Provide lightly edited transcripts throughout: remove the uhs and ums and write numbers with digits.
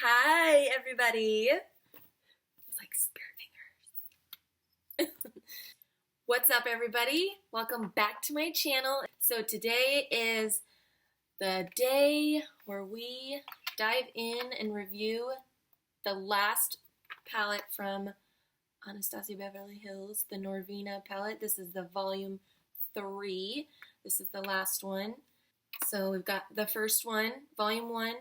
Hi, everybody. It's like spirit fingers. What's up, everybody? Welcome back to my channel. So today is the day where we dive in and review the last palette from Anastasia Beverly Hills, the Norvina palette. This is the volume 3. This is the last one. So we've got the first one, volume 1,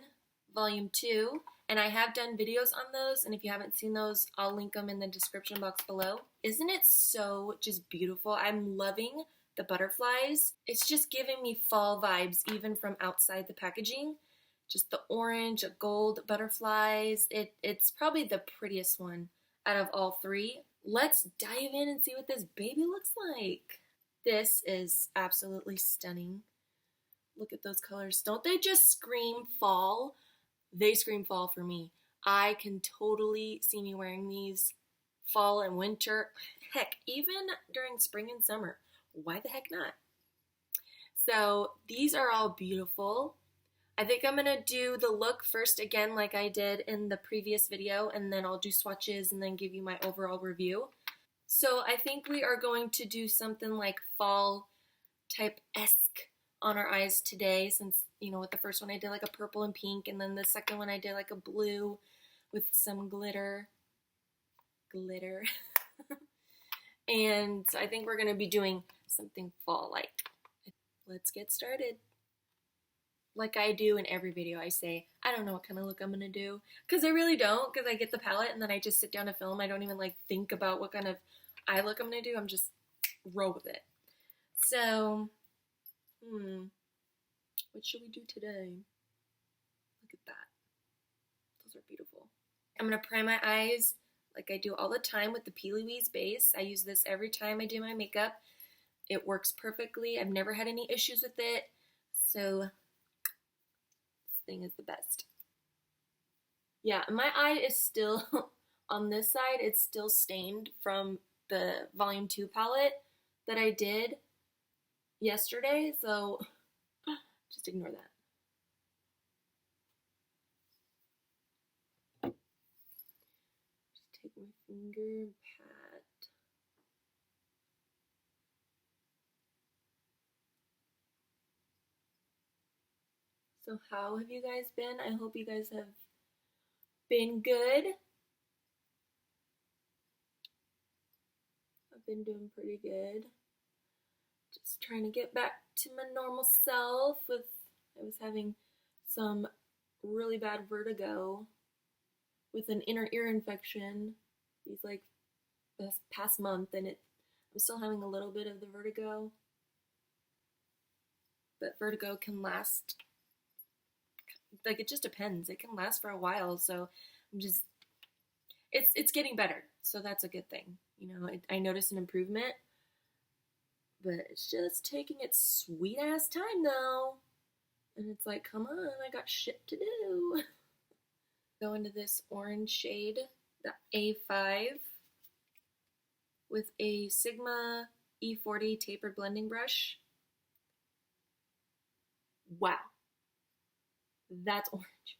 volume 2, and I have done videos on those, and if you haven't seen those, I'll link them in the description box below. Isn't it so just beautiful? I'm loving the butterflies. It's just giving me fall vibes even from outside the packaging. Just the orange, gold butterflies. It's probably the prettiest one out of all 3. Let's dive in and see what this baby looks like. This is absolutely stunning. Look at those colors. Don't they just scream fall? They scream fall for me. I can totally see me wearing these fall and winter. Heck, even during spring and summer. Why the heck not? So these are all beautiful. I think I'm going to do the look first again like I did in the previous video, and then I'll do swatches and then give you my overall review. So I think we are going to do something like fall type-esque on our eyes today, since, you know, with the first one I did like a purple and pink, and then the second one I did like a blue with some glitter. And I think we're going to be doing something fall-like. Let's get started. Like I do in every video, I say, I don't know what kind of look I'm going to do, because I really don't, because I get the palette and then I just sit down to film. I don't even like think about what kind of eye look I'm going to do. I'm just roll with it. So what should we do today? Look at that. Those are beautiful. I'm going to prime my eyes like I do all the time with the P. Louise base. I use this every time I do my makeup. It works perfectly. I've never had any issues with it. So this thing is the best. Yeah, my eye is still, on this side, it's still stained from the volume 2 palette that I did yesterday, so just ignore that. Just take my finger and pat. So how have you guys been? I hope you guys have been good. I've been doing pretty good. Just trying to get back to my normal self. I was having some really bad vertigo with an inner ear infection this past month, and I'm still having a little bit of the vertigo. But vertigo can last, like, it just depends. It can last for a while, so it's getting better, so that's a good thing. You know, I noticed an improvement, but it's just taking its sweet ass time though. And it's like, come on, I got shit to do. Go into this orange shade, the A5, with a Sigma E40 tapered blending brush. Wow. That's orange.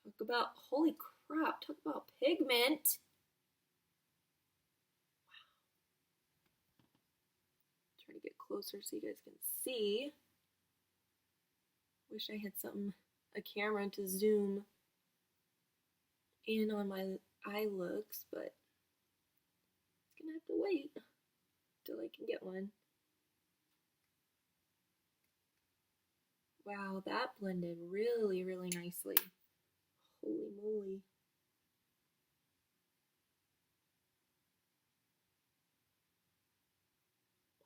Talk about, holy crap, talk about pigment. Wow. Try to get closer so you guys can see. Wish I had a camera to zoom in on my eye looks, but it's gonna have to wait till I can get one. Wow, that blended really, really nicely. Holy moly.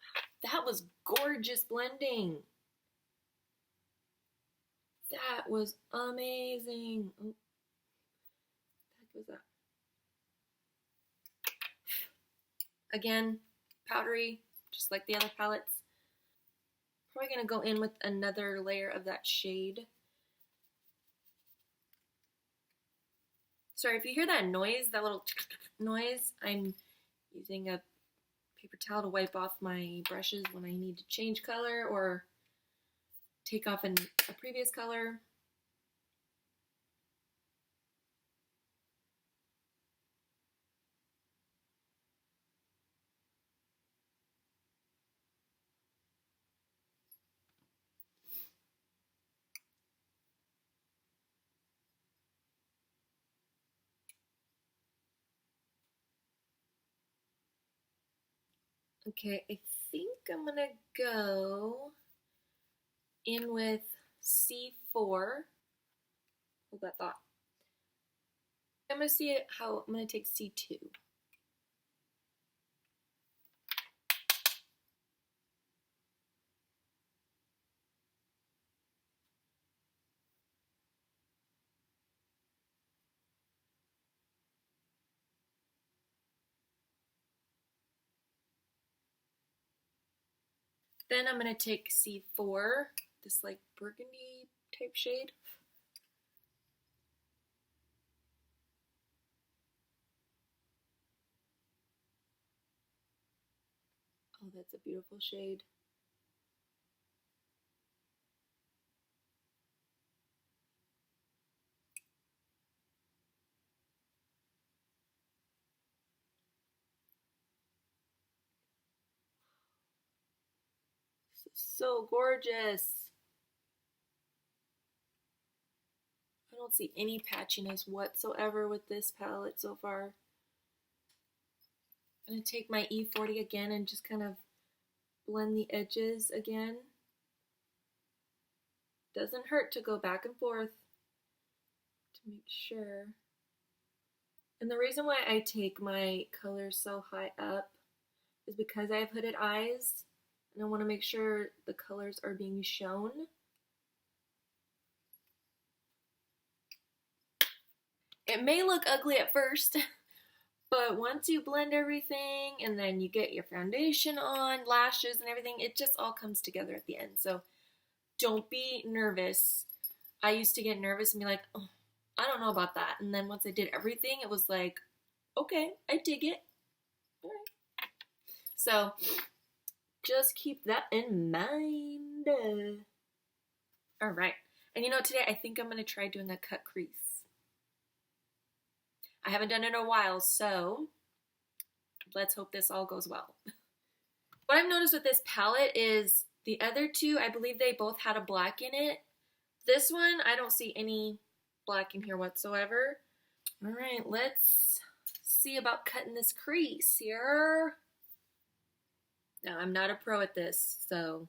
Wow, that was gorgeous blending. That was amazing. Oh, what the heck was that? Again, powdery, just like the other palettes. Probably going to go in with another layer of that shade. Sorry if you hear that noise, that little noise. I'm using a paper towel to wipe off my brushes when I need to change color or take off a previous color. Okay, I think I'm gonna go in with C4. Hold that thought. I'm gonna see how I'm gonna take C2. Then I'm gonna take C4, this like burgundy type shade. Oh, that's a beautiful shade. This is so gorgeous. I don't see any patchiness whatsoever with this palette so far. I'm gonna take my E40 again and just kind of blend the edges again. Doesn't hurt to go back and forth to make sure. And the reason why I take my colors so high up is because I have hooded eyes and I want to make sure the colors are being shown. It may look ugly at first, but once you blend everything and then you get your foundation on, lashes and everything, it just all comes together at the end. So don't be nervous. I used to get nervous and be like, oh, I don't know about that. And then once I did everything, it was like, okay, I dig it. All right. So just keep that in mind. All right. And you know, today I think I'm going to try doing a cut crease. I haven't done it in a while, so let's hope this all goes well. What I've noticed with this palette is the other two, I believe they both had a black in it. This one, I don't see any black in here whatsoever. All right, let's see about cutting this crease here. Now, I'm not a pro at this, so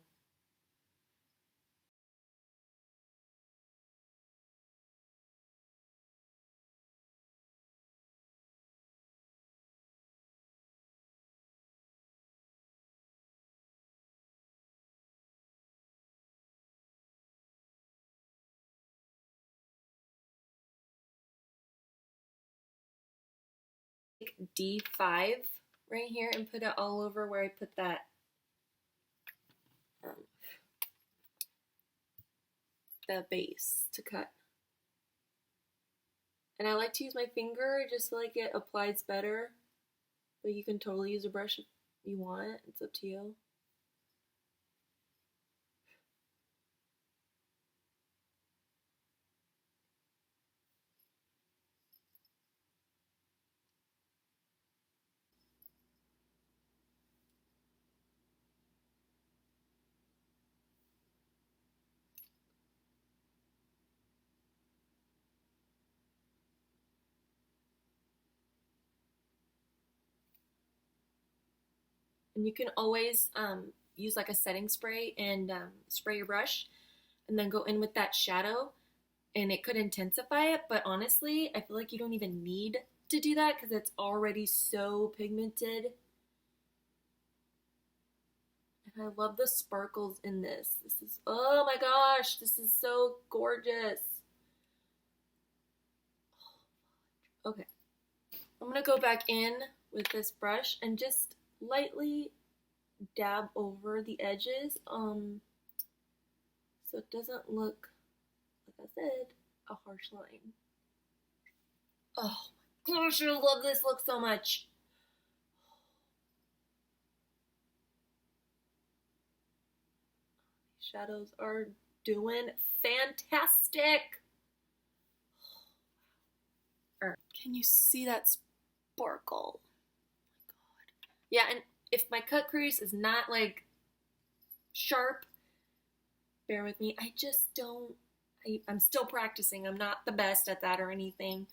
D5 right here and put it all over where I put that the base to cut. And I like to use my finger, I just feel like it applies better, but you can totally use a brush if you want, it's up to you. And you can always use like a setting spray and spray your brush and then go in with that shadow and it could intensify it, but honestly, I feel like you don't even need to do that because it's already so pigmented. And I love the sparkles in this. This is, oh my gosh, this is so gorgeous. Okay, I'm gonna go back in with this brush and just lightly dab over the edges so it doesn't look, like I said, a harsh line. Oh my gosh, I love this look so much. Shadows are doing fantastic. Can you see that sparkle? Oh my God. Yeah, and if my cut crease is not like sharp, bear with me. I just don't, I'm still practicing. I'm not the best at that or anything.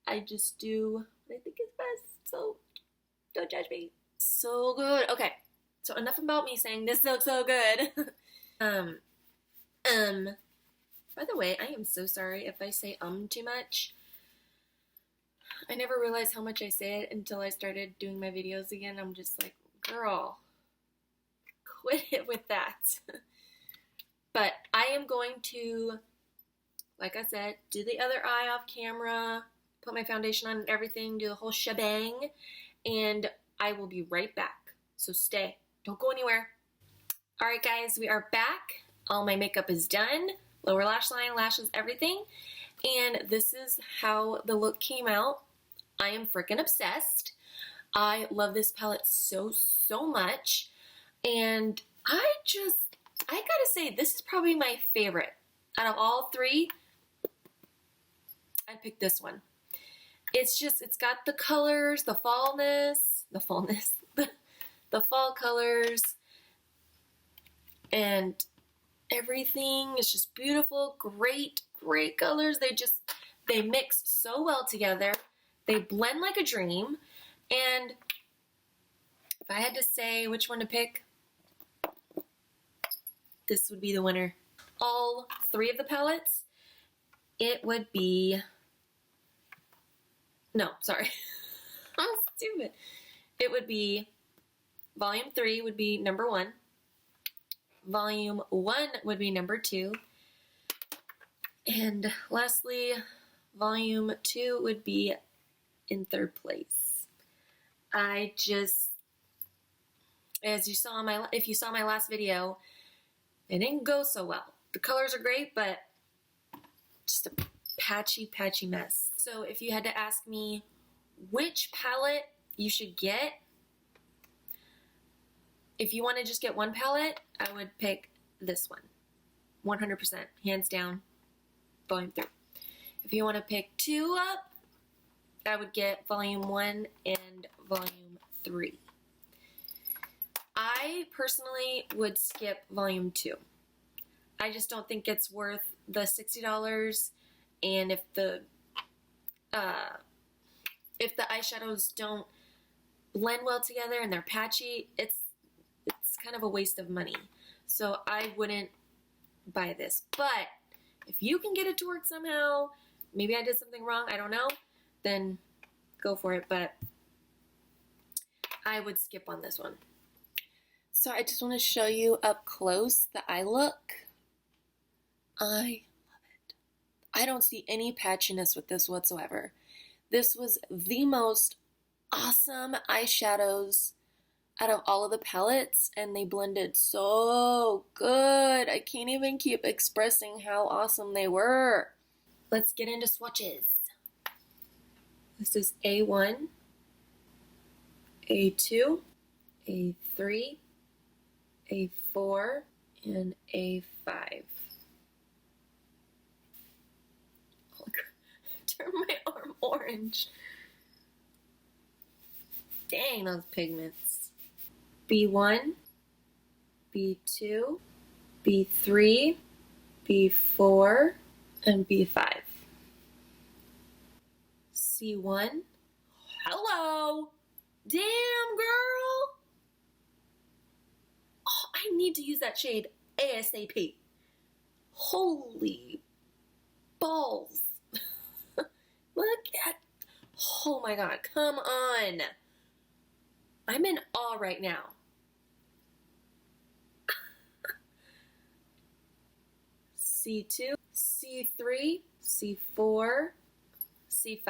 I just do what I think is best, so don't judge me. So good. Okay, So enough about me saying this looks so good. By the way, I am so sorry if I say too much. I never realized how much I say it until I started doing my videos again. I'm just like, girl, quit it with that. But I am going to, like I said, do the other eye off camera, put my foundation on and everything, do the whole shebang, and I will be right back. So stay. Don't go anywhere. All right, guys, we are back. All my makeup is done. Lower lash line, lashes, everything. And this is how the look came out. I am freaking obsessed. I love this palette so, so much. And I gotta say, this is probably my favorite. Out of all three, I picked this one. It's got the colors, the fall colors, and everything is just beautiful. Great colors. They mix so well together. They blend like a dream. And if I had to say which one to pick, this would be the winner. All three of the palettes, it would be, no, sorry. I'm stupid. It would be, volume 3 would be number 1. Volume 1 would be number 2. And lastly, volume 2 would be in 3rd place. As you saw if you saw my last video, it didn't go so well. The colors are great, but just a patchy mess. So if you had to ask me which palette you should get, if you want to just get one palette, I would pick this one. 100%, hands down, volume 3. If you want to pick 2 up, I would get volume 1 and volume 3. I personally would skip volume 2. I just don't think it's worth the $60, and if the eyeshadows don't blend well together and they're patchy, it's kind of a waste of money. So I wouldn't buy this. But if you can get it to work somehow, maybe I did something wrong, I don't know, then go for it. But I would skip on this one. So I just want to show you up close the eye look. I love it. I don't see any patchiness with this whatsoever. This was the most awesome eyeshadows out of all of the palettes, and they blended so good. I can't even keep expressing how awesome they were. Let's get into swatches. This is A1, A2, A3, A4, and A5. Look, turn my arm orange. Dang, those pigments. B1, B2, B3, B4, and B5. C1. Hello! Damn, girl! Oh, I need to use that shade ASAP. Holy balls. Look at, oh my god, come on. I'm in awe right now. C2, C3, C4, C5.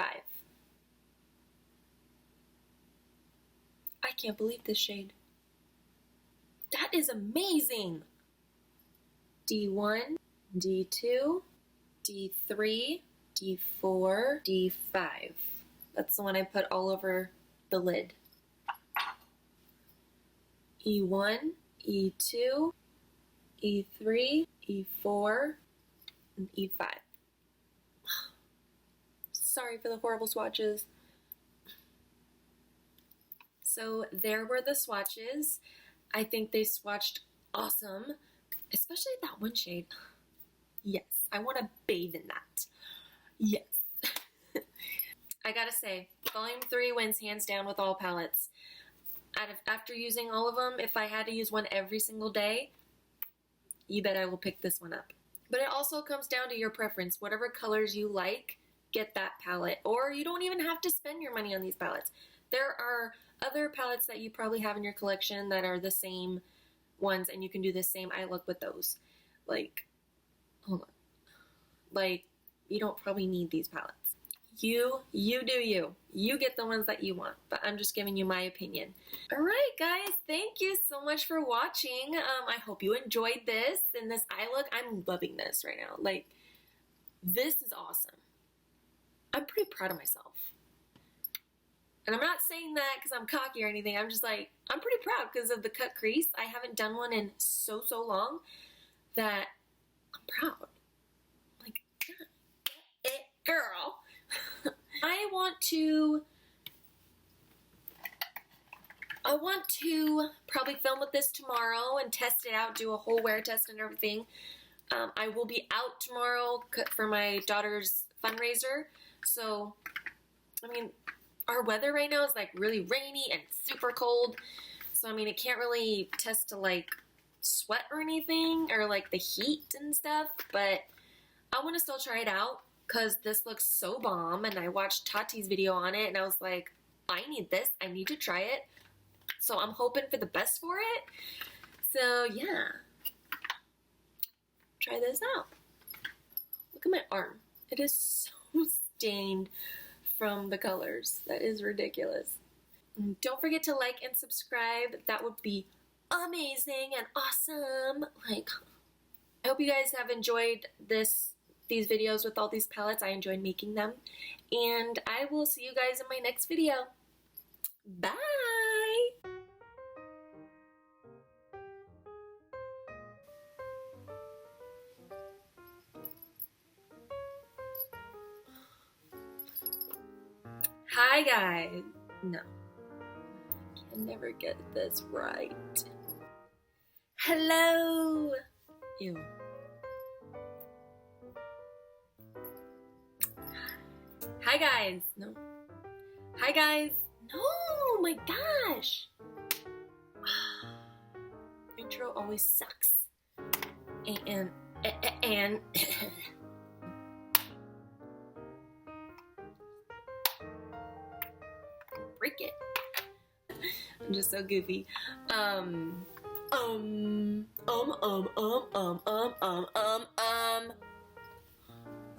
I can't believe this shade. That is amazing. D1, D2, D3, D4, D5. That's the one I put all over the lid. E1, E2, E3, E4, and E5. Sorry for the horrible swatches. So there were the swatches. I think they swatched awesome, especially that one shade. Yes, I want to bathe in that. Yes. I gotta say, Volume 3 wins hands down with all palettes. after using all of them, if I had to use one every single day, you bet I will pick this one up. But it also comes down to your preference. Whatever colors you like, get that palette. Or you don't even have to spend your money on these palettes. There are other palettes that you probably have in your collection that are the same ones, and you can do the same eye look with those. Like, hold on. Like, you don't probably need these palettes. You do you. You get the ones that you want, but I'm just giving you my opinion. All right, guys, thank you so much for watching. I hope you enjoyed this and this eye look. I'm loving this right now. Like, this is awesome. I'm pretty proud of myself. And I'm not saying that because I'm cocky or anything. I'm just like, I'm pretty proud because of the cut crease. I haven't done one in so long that I'm proud. Like, yeah, get it, girl. I want to probably film with this tomorrow and test it out, do a whole wear test and everything. I will be out tomorrow for my daughter's fundraiser. So, I mean, our weather right now is like really rainy and super cold. So, I mean, it can't really test to like sweat or anything or like the heat and stuff. But I want to still try it out because this looks so bomb. And I watched Tati's video on it and I was like, I need this. I need to try it. So I'm hoping for the best for it. So, yeah. Try this out. Look at my arm. It is so stained from the colors. That is ridiculous. And don't forget to like and subscribe. That would be amazing and awesome. Like, I hope you guys have enjoyed these videos with all these palettes. I enjoyed making them. And I will see you guys in my next video. Bye! Hi guys! No. I can never get this right. Hello! Ew. Hi guys! No. Hi guys! No! My gosh! Intro always sucks. And break it. I'm just so goofy.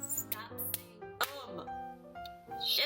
Stop saying Shit.